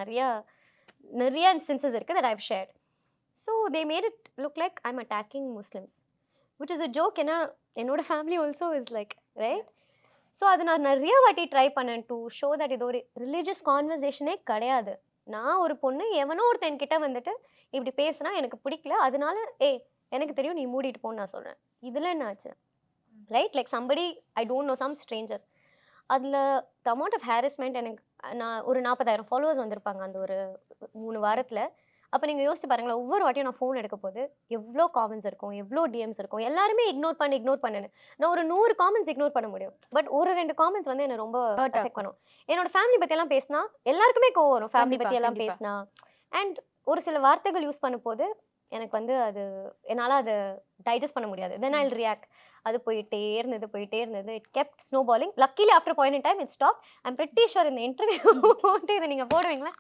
நிறையா நிறைய இன்ஸ்டன்சஸ் இருக்குது that I've shared. So they made it look like I'm attacking Muslims, which is a joke. ஏன்னா என்னோட family also is like right. So அது நான் நிறைய வாட்டி ட்ரை பண்ணேன் டு ஷோ தட் இது ஒரு ரிலீஜியஸ் கான்வர்சேஷனே கிடையாது. நான் ஒரு பொண்ணு எவனோ ஒருத்தன் கிட்ட வந்துட்டு இப்படி பேசுனா எனக்கு பிடிக்கல, அதனால ஏய் எனக்கு தெரியும் நீ மூடிட்டு போன்னு நான் சொல்கிறேன். இதில் என்ன ஆச்சு right? Like somebody I don't know, some stranger. அதில் த அமௌண்ட் ஆஃப் ஹாரஸ்மெண்ட் எனக்கு நான் ஒரு 40,000 ஃபாலோவர்ஸ் வந்திருப்பாங்க அந்த ஒரு 3 வாரத்தில். அப்போ நீங்கள் யோசிச்சு பாருங்களேன், ஒவ்வொரு வாட்டியும் நான் ஃபோன் எடுக்க போது எவ்வளோ காமெண்ட்ஸ் இருக்கும், எவ்வளோ டிஎம்ஸ் இருக்கும். எல்லாருமே இக்னோர் பண்ணுன்னு நான் ஒரு 100 காமெண்ட்ஸ் இக்னோர் பண்ண முடியும். பட் ஒரு 2 காமெண்ட்ஸ் வந்து என்ன ரொம்ப அஃபெக்ட் பண்ணும். என்னோட ஃபேமிலி பற்றியெல்லாம் பேசினா எல்லாருக்குமே கோவம் வரும். ஃபேமிலி பற்றி எல்லாம் பேசினா அண்ட் ஒரு சில வார்த்தைகள் யூஸ் பண்ணும்போது எனக்கு வந்து அது என்னால் அதை டைஜஸ்ட் பண்ண முடியாது. Then I will react. அது போயிட்டே இருந்தது. It kept snow falling. Luckily after point in time it stop. I'm pretty sure இந்த இன்டர்வியூ போட்டு இதை நீங்கள் போடுவீங்களா?